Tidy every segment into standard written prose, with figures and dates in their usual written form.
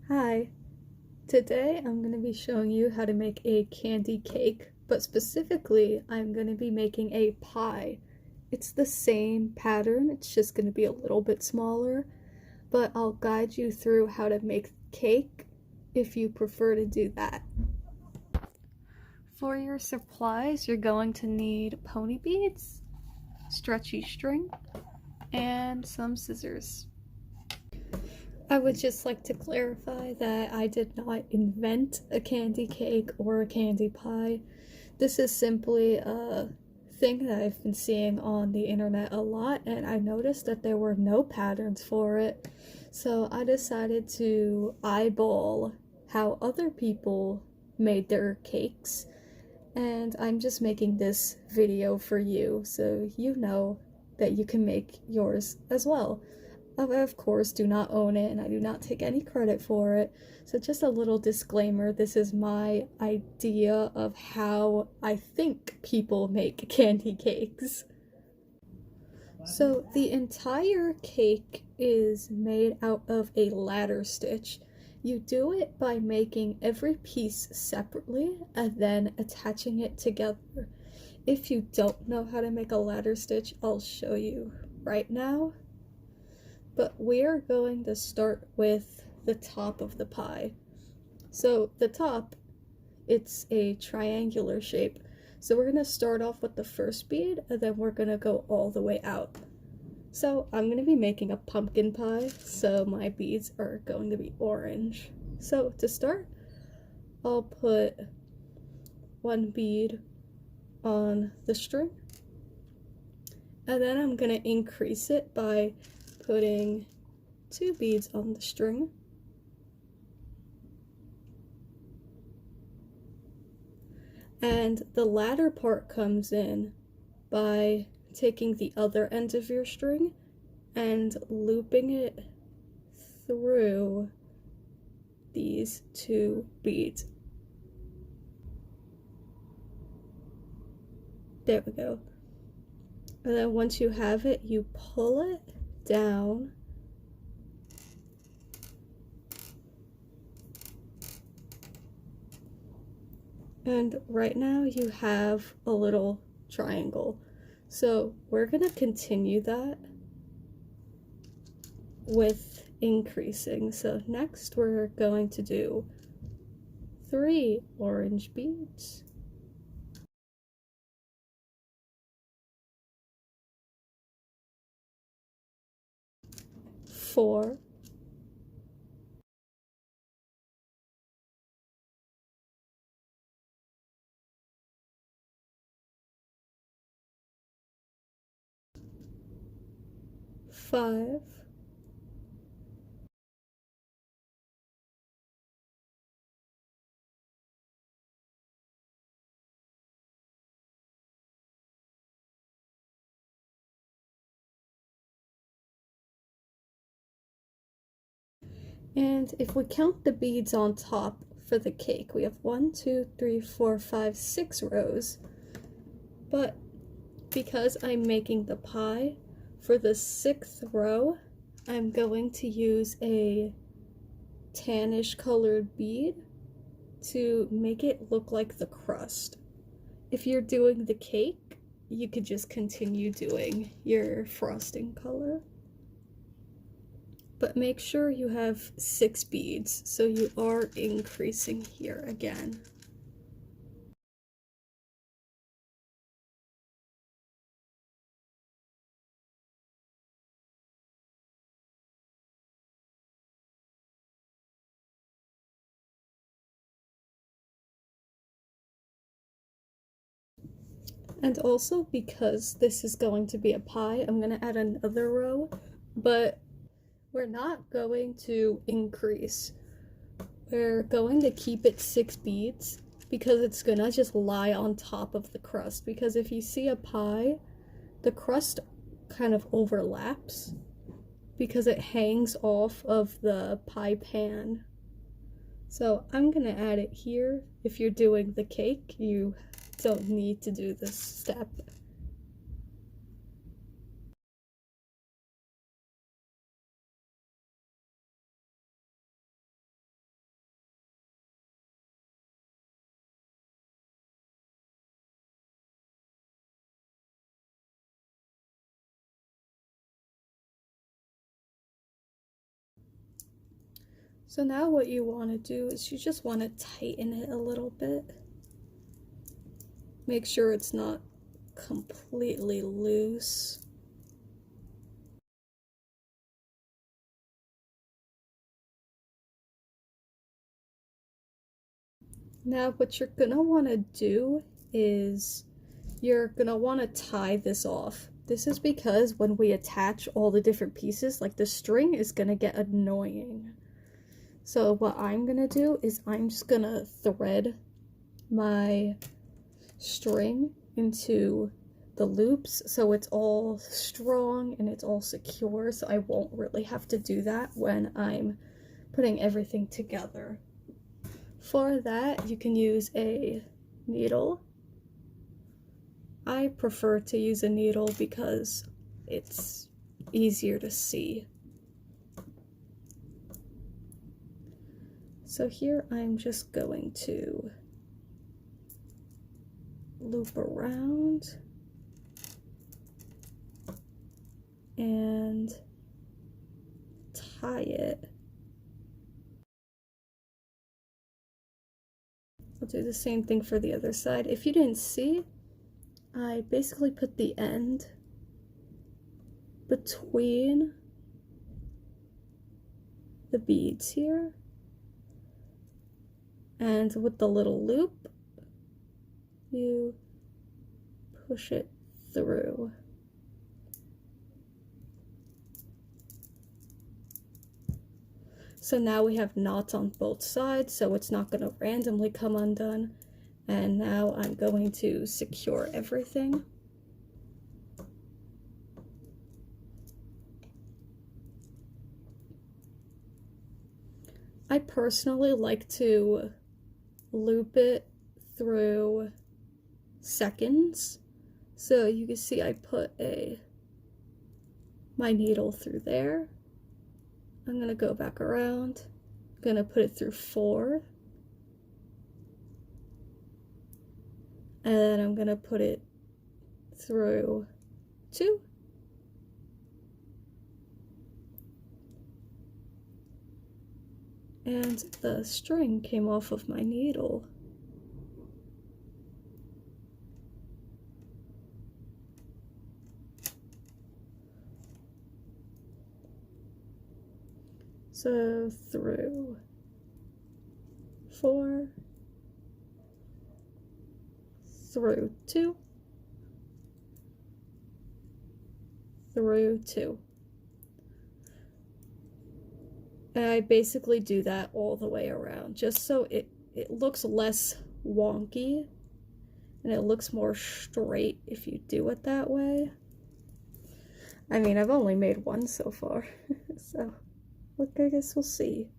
Hi, today I'm going to be showing you how to make a candy cake, but specifically I'm going to be making a pie. It's the same pattern, it's just going to be a little bit smaller, but I'll guide you through how to make cake if you prefer to do that. For your supplies, you're going to need pony beads, stretchy string, and some scissors. I would just like to clarify that I did not invent a candy cake or a candy pie. This is simply a thing that I've been seeing on the internet a lot, and I noticed that there were no patterns for it. So I decided to eyeball how other people made their cakes, and I'm just making this video for you so you know that you can make yours as well. I, of course, do not own it and I do not take any credit for it. So, just a little disclaimer, this is my idea of how I think people make candy cakes. So, the entire cake is made out of a ladder stitch. You do it by making every piece separately and then attaching it together. If you don't know how to make a ladder stitch, I'll show you right now. But we're going to start with the top of the pie. So the top, it's a triangular shape. So we're going to start off with the first bead and then we're going to go all the way out. So I'm going to be making a pumpkin pie, so my beads are going to be orange. So to start, I'll put one bead on the string and then I'm going to increase it by putting 2 beads on the string, and the latter part comes in by taking the other end of your string and looping it through these 2 beads. There we go. And then once you have it, you pull it down and right now you have a little triangle. So we're gonna continue that with increasing. So next we're going to do 3 orange beads, 4, 5, 'And if we count the beads on top for the cake, we have 1, 2, 3, 4, 5, 6 rows. But because I'm making the pie, for the 6th row, I'm going to use a tannish colored bead to make it look like the crust. If you're doing the cake, you could just continue doing your frosting color. But make sure you have 6 beads, so you are increasing here again. And also, because this is going to be a pie, I'm going to add another row, but we're not going to increase. We're going to keep it 6 beads because it's gonna just lie on top of the crust. Because if you see a pie, the crust kind of overlaps because it hangs off of the pie pan. So I'm gonna add it here. If you're doing the cake, you don't need to do this step. So now what you want to do is you just want to tighten it a little bit. Make sure it's not completely loose. Now what you're gonna want to do is you're gonna want to tie this off. This is because when we attach all the different pieces, like the string is gonna get annoying. So what I'm gonna do is I'm just gonna thread my string into the loops so it's all strong and it's all secure, so I won't really have to do that when I'm putting everything together. For that, you can use a needle. I prefer to use a needle because it's easier to see. So here I'm just going to loop around and tie it. I'll do the same thing for the other side. If you didn't see, I basically put the end between the beads here, and with the little loop, you push it through. So now we have knots on both sides, so it's not going to randomly come undone. And now I'm going to secure everything. I personally like to loop it through seconds. So you can see I put my needle through there. I'm gonna go back around. I'm gonna put it through 4. And then I'm gonna put it through 2. And the string came off of my needle. So through 4, through 2, through 2. And I basically do that all the way around, just so it looks less wonky and it looks more straight if you do it that way. I mean, I've only made one so far, so look, I guess we'll see.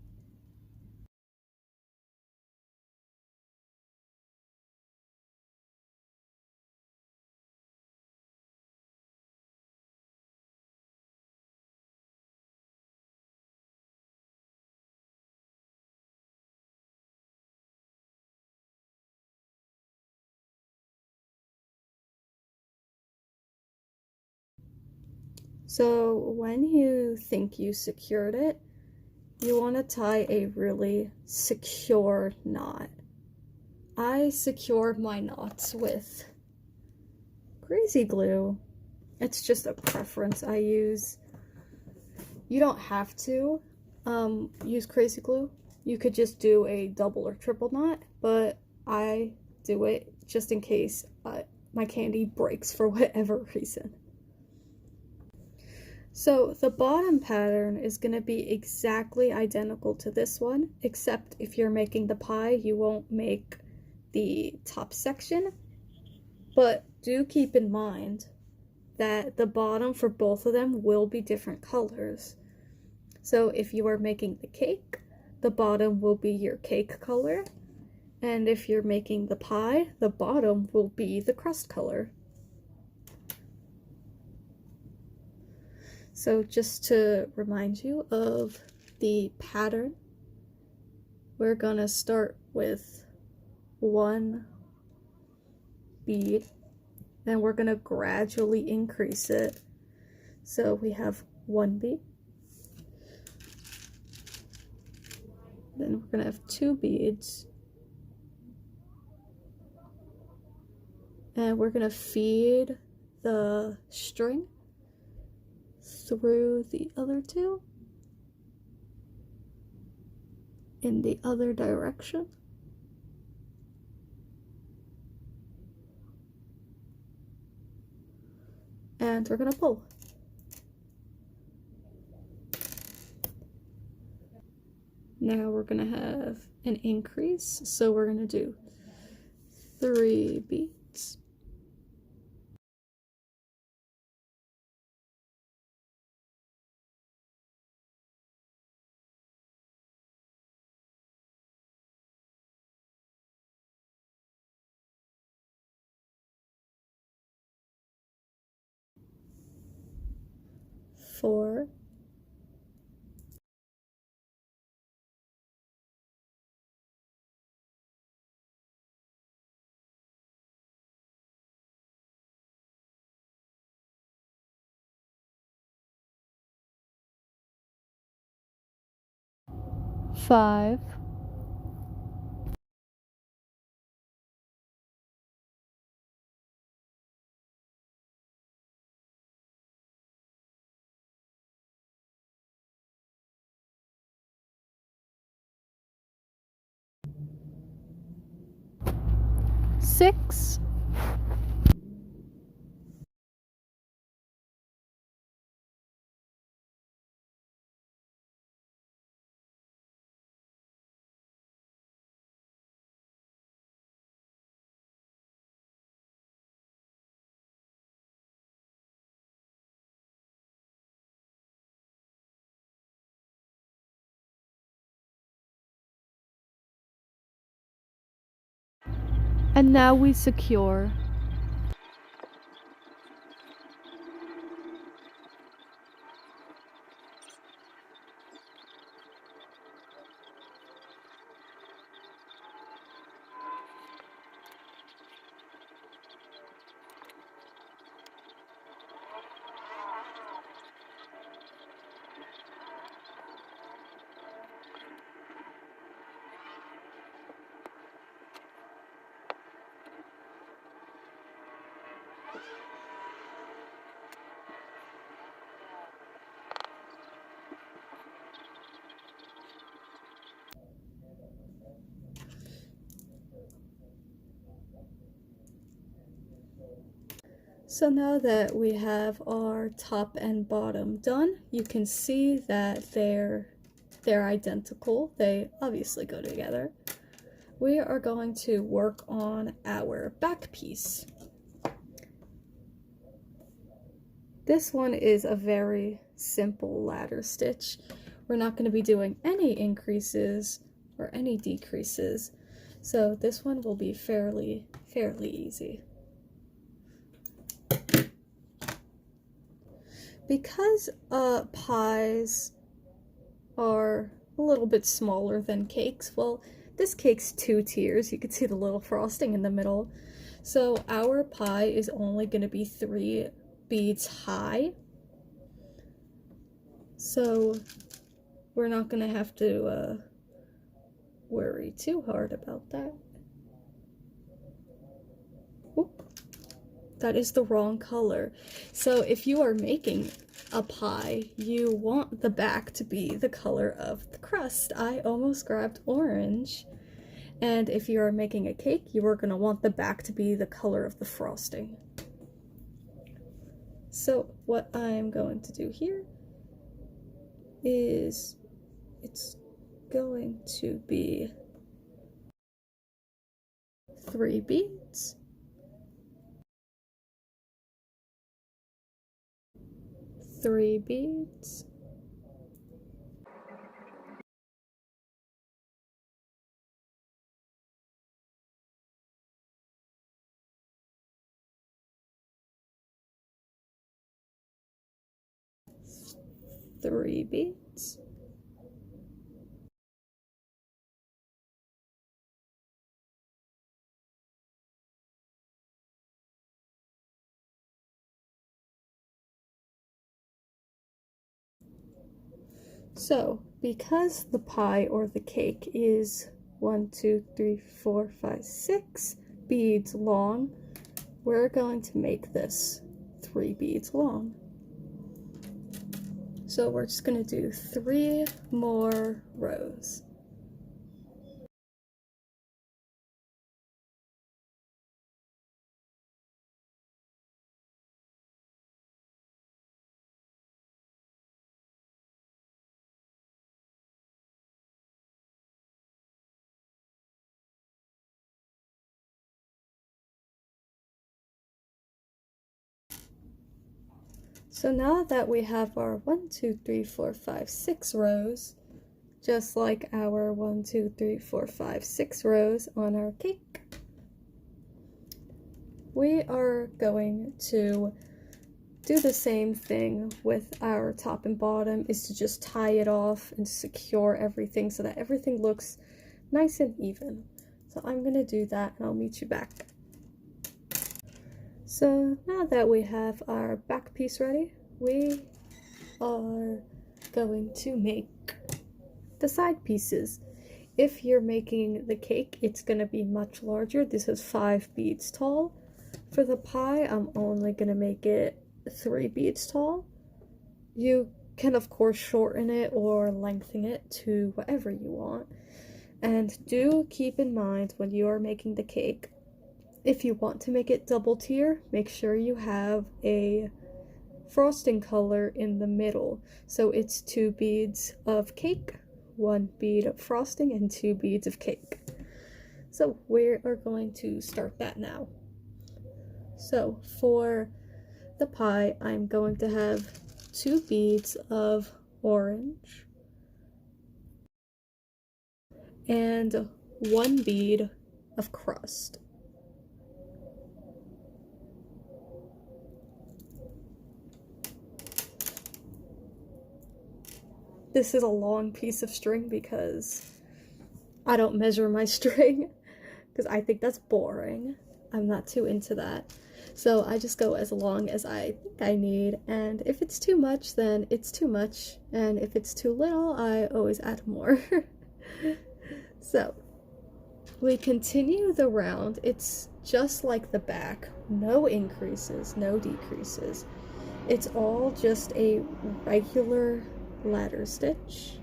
So when you think you secured it, you want to tie a really secure knot. I secure my knots with crazy glue. It's just a preference I use. You don't have to use crazy glue. You could just do a double or triple knot, but I do it just in case my candy breaks for whatever reason. So the bottom pattern is going to be exactly identical to this one, except if you're making the pie, you won't make the top section. But do keep in mind that the bottom for both of them will be different colors. So if you are making the cake, the bottom will be your cake color. And if you're making the pie, the bottom will be the crust color. So just to remind you of the pattern, we're gonna start with 1 bead, and we're gonna gradually increase it. So we have 1 bead, Then we're gonna have 2 beads. And we're gonna feed the string through the other 2 in the other direction. And we're gonna pull. Now we're gonna have an increase, so we're gonna do 3 beads. Four, 5, 6, 'and now we secure. So now that we have our top and bottom done, you can see that they're identical. They obviously go together. We are going to work on our back piece. This one is a very simple ladder stitch. We're not going to be doing any increases or any decreases, so this one will be fairly easy. Because pies are a little bit smaller than cakes, well, this cake's 2 tiers. You can see the little frosting in the middle. So our pie is only going to be 3 beads high. So we're not going to have to worry too hard about that. Oop. That is the wrong color. So if you are making a pie, you want the back to be the color of the crust. I almost grabbed orange. And if you are making a cake, you are going to want the back to be the color of the frosting. So what I'm going to do here is it's going to be 3 beads. 3 beads. 3 beads. So, because the pie or the cake is 1, 2, 3, 4, 5, 6 beads long, we're going to make this 3 beads long. So we're just going to do 3 more rows. So now that we have our 1, 2, 3, 4, 5, 6 rows, just like our 1, 2, 3, 4, 5, 6 rows on our cake, we are going to do the same thing with our top and bottom, is to just tie it off and secure everything so that everything looks nice and even. So I'm going to do that and I'll meet you back. So now that we have our back piece ready, we are going to make the side pieces. If you're making the cake, it's going to be much larger. This is 5 beads tall. For the pie, I'm only going to make it 3 beads tall. You can of course shorten it or lengthen it to whatever you want. And do keep in mind when you are making the cake, if you want to make it double tier, make sure you have a frosting color in the middle. So it's 2 beads of cake, 1 bead of frosting, and 2 beads of cake. So we are going to start that now. So for the pie, I'm going to have 2 beads of orange and 1 bead of crust. This is a long piece of string because I don't measure my string because I think that's boring. I'm not too into that. So I just go as long as I think I need, and if it's too much, then it's too much, and if it's too little, I always add more. So we continue the round. It's just like the back, no increases, no decreases. It's all just a regular ladder stitch.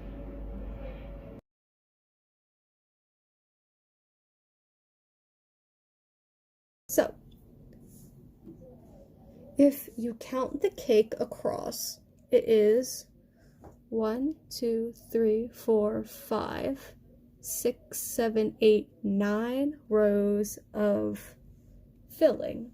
So if you count the cake across, it is 1, 2, 3, 4, 5, 6, 7, 8, 9 rows of filling.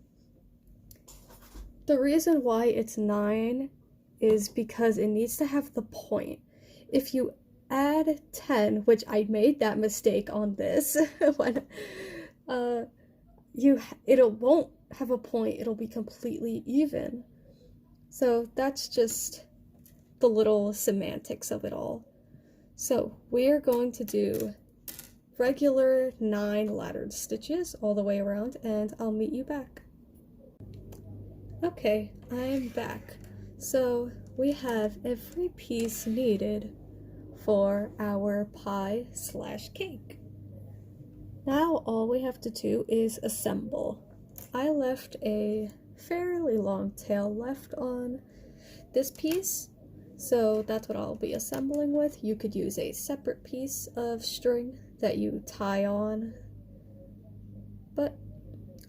The reason why it's 9 is because it needs to have the point. If you add 10, which I made that mistake on this, when it won't have a point, it'll be completely even. So that's just the little semantics of it all. So we're going to do regular 9 laddered stitches all the way around, and I'll meet you back. Okay, I'm back. So we have every piece needed for our pie slash cake. Now all we have to do is assemble. I left a fairly long tail left on this piece, so that's what I'll be assembling with. You could use a separate piece of string that you tie on, but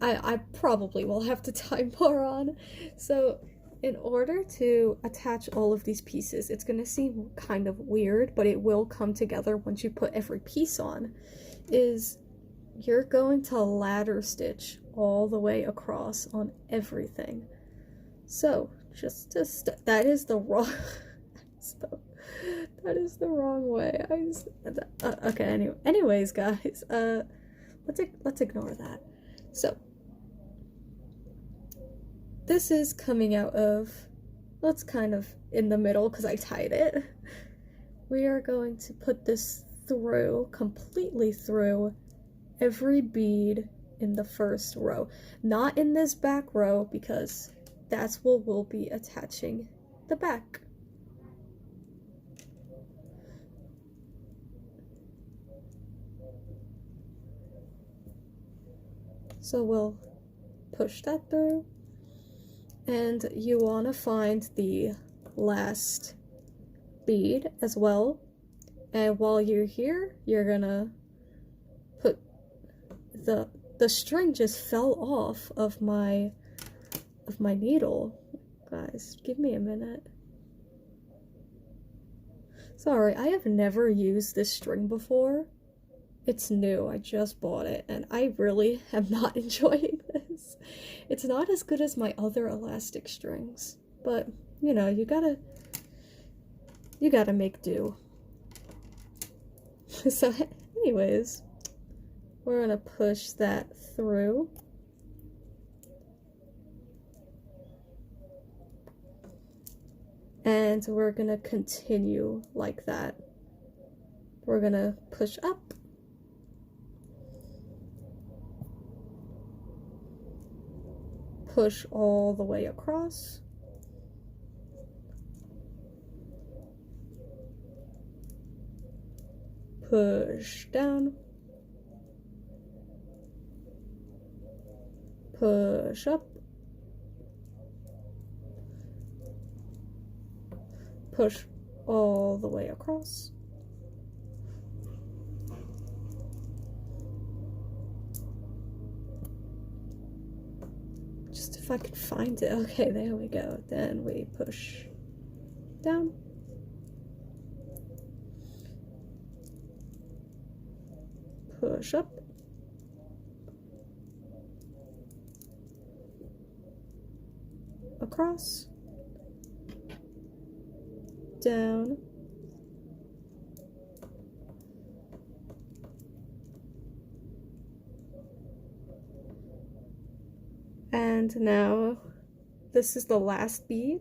I probably will have to tie more on. So in order to attach all of these pieces, it's going to seem kind of weird, but it will come together once you put every piece on, is you're going to ladder stitch all the way across on everything. So just to that is the wrong that is the wrong way. Okay, anyways guys, let's ignore that. So this is coming out of, well, it's kind of in the middle because I tied it. We are going to put this through, completely through every bead in the first row. Not in this back row because that's where we'll be attaching the back. So we'll push that through. And you want to find the last bead as well. And while you're here, you're gonna put the string just fell off of my needle. Guys, give me a minute. Sorry, I have never used this string before. It's new, I just bought it, and I really am not enjoying this. It's not as good as my other elastic strings, but you know, you gotta make do. So anyways, we're gonna push that through. And we're gonna continue like that. We're gonna push up. Push all the way across. Push down. Push up. Push all the way across. Just if I can find it. Okay, there we go. Then we push down. Push up. Across. Down. And now this is the last bead.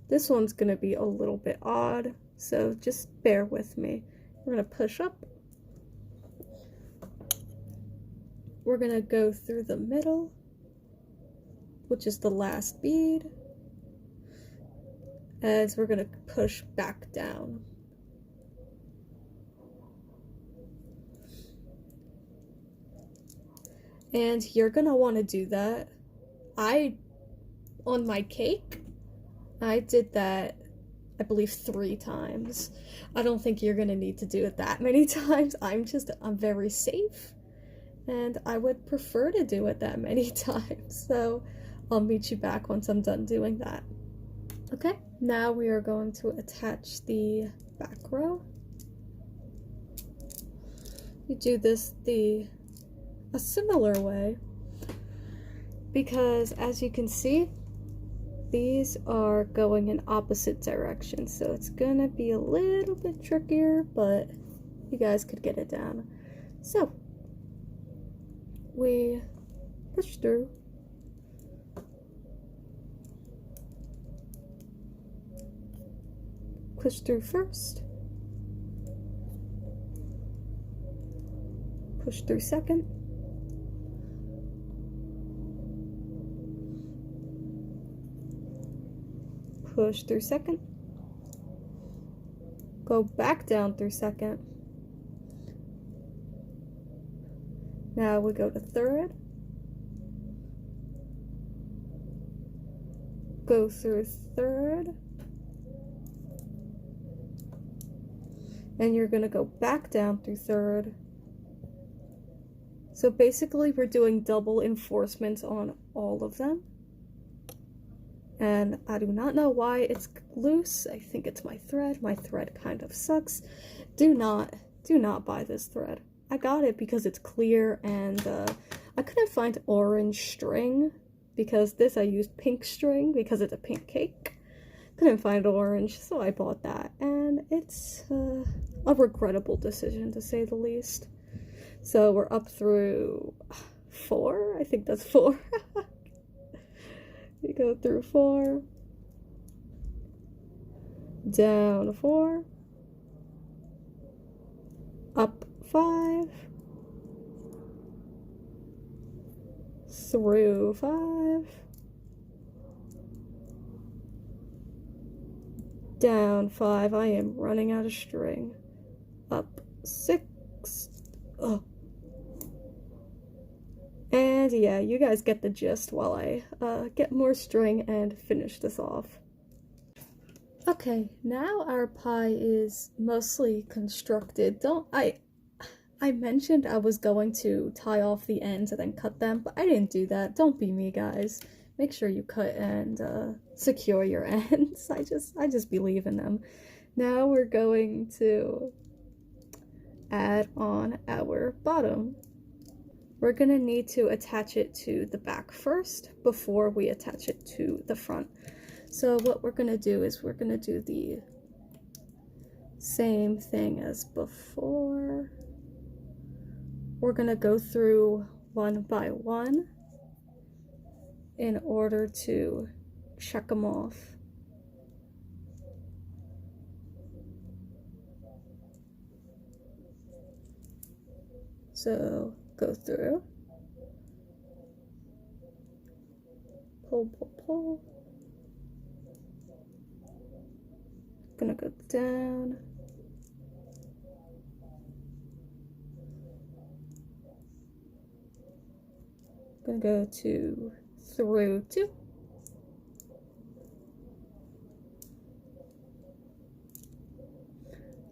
This one's gonna be a little bit odd, so just bear with me. We're gonna push up. We're gonna go through the middle, which is the last bead, as we're gonna push back down. And you're gonna want to do that. On my cake, I did that, I believe, 3 times. I don't think you're gonna need to do it that many times. I'm very safe, and I would prefer to do it that many times. So I'll meet you back once I'm done doing that. Okay, now we are going to attach the back row. You do this a similar way, because as you can see, these are going in opposite directions, so it's gonna be a little bit trickier, but you guys could get it down. So we push through. Push through first. Push through second. Push through second. Go back down through second. Now we go to third. Go through third. And you're going to go back down through third. So basically we're doing double enforcement on all of them. And I do not know why it's loose. I think it's my thread. My thread kind of sucks. Do not buy this thread. I got it because it's clear, and I couldn't find orange string, because this I used pink string because it's a pink cake. Couldn't find orange, so I bought that, and it's a regrettable decision, to say the least. So we're up through 4. I think that's 4. We go through 4, down 4, up 5, through 5, down 5. I am running out of string. Up 6, and And yeah, you guys get the gist while I get more string and finish this off. Okay, now our pie is mostly constructed. I mentioned I was going to tie off the ends and then cut them, but I didn't do that. Don't be me, guys. Make sure you cut and secure your ends. I just believe in them. Now we're going to add on our bottom. We're gonna need to attach it to the back first before we attach it to the front. So what we're gonna do is we're gonna do the same thing as before. We're gonna go through one by one in order to check them off. So go through, pull, pull, pull. Gonna go down. Gonna go to through 2.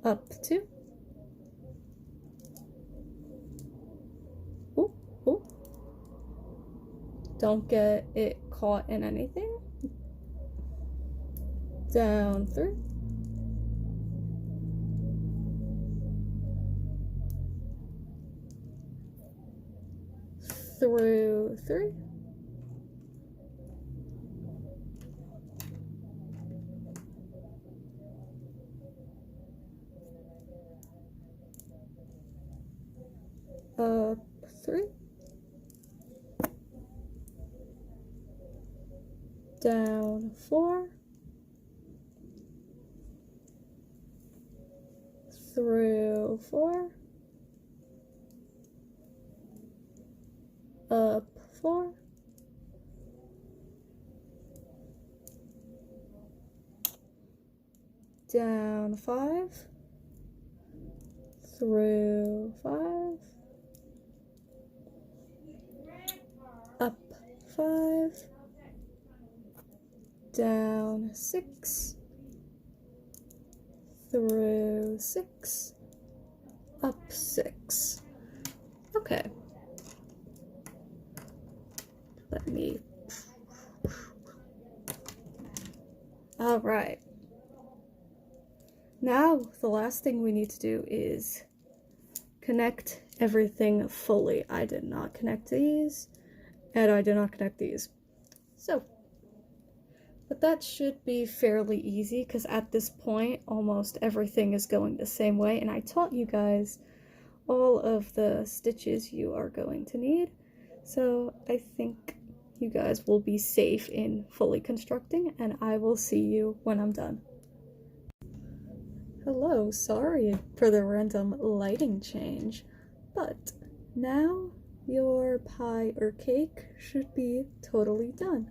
Up 2. Ooh, ooh. Don't get it caught in anything. Down 3. Through 3. Up 3. Down 4. Through 4. Up 4. Down 5. Through 5. Up 5. Down 6. Through 6. Up 6. Okay. Let me. All right. Now, the last thing we need to do is connect everything fully. I did not connect these, and I did not connect these. So, but that should be fairly easy, because at this point, almost everything is going the same way, and I taught you guys all of the stitches you are going to need. So I think you guys will be safe in fully constructing, and I will see you when I'm done. Hello, sorry for the random lighting change, but now your pie or cake should be totally done.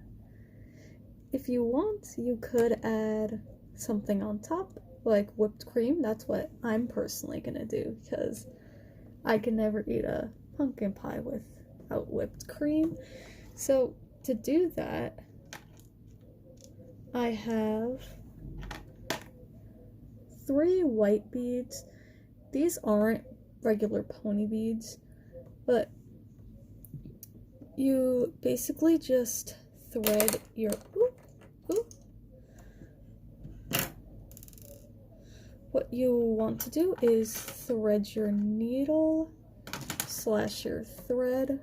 If you want, you could add something on top, like whipped cream. That's what I'm personally gonna do, because I can never eat a pumpkin pie without whipped cream. So to do that, I have 3 white beads. These aren't regular pony beads, but you basically just thread your What you want to do is thread your needle / your thread.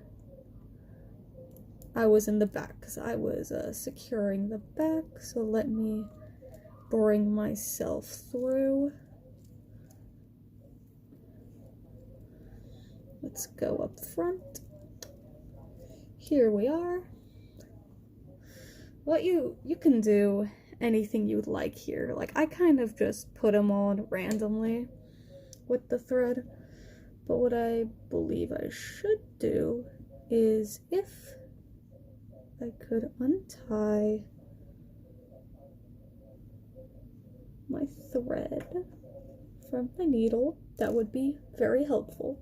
I was in the back because I was securing the back, so let me bring myself through. Let's go up front. Here we are. What you can do anything you'd like here. Like, I kind of just put them on randomly with the thread, but what I believe I should do is, if I could untie my thread from my needle, that would be very helpful.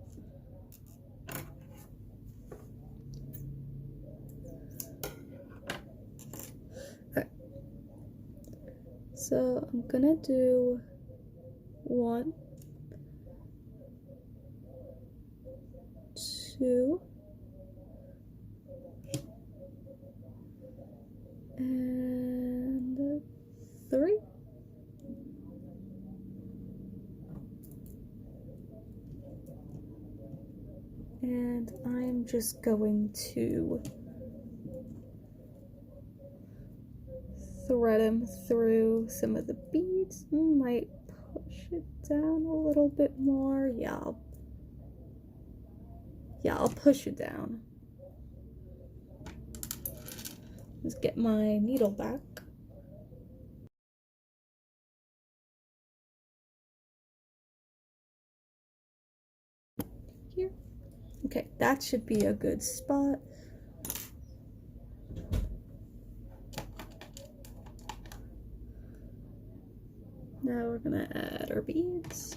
So I'm gonna do 1, 2, and 3. And I'm just going to thread them through some of the beads. Might push it down a little bit more. Yeah, I'll push it down. Let's get my needle back. Here. Okay, that should be a good spot. Now we're gonna add our beads.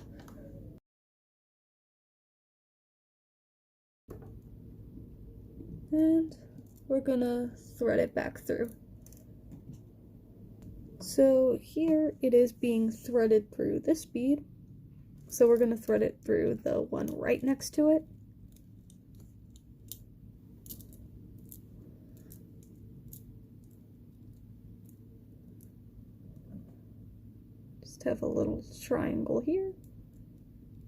And we're gonna thread it back through. So here it is being threaded through this bead. So we're gonna thread it through the one right next to it. Just have a little triangle here.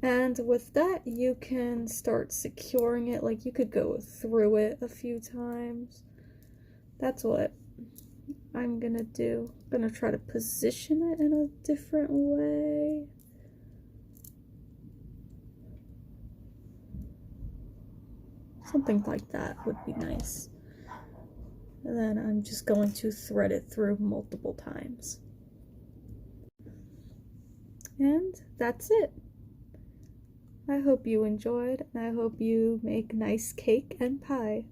And with that, you can start securing it. Like, you could go through it a few times. That's what I'm gonna do. I'm gonna try to position it in a different way. Something like that would be nice. And then I'm just going to thread it through multiple times. And that's it. I hope you enjoyed, and I hope you make nice cake and pie.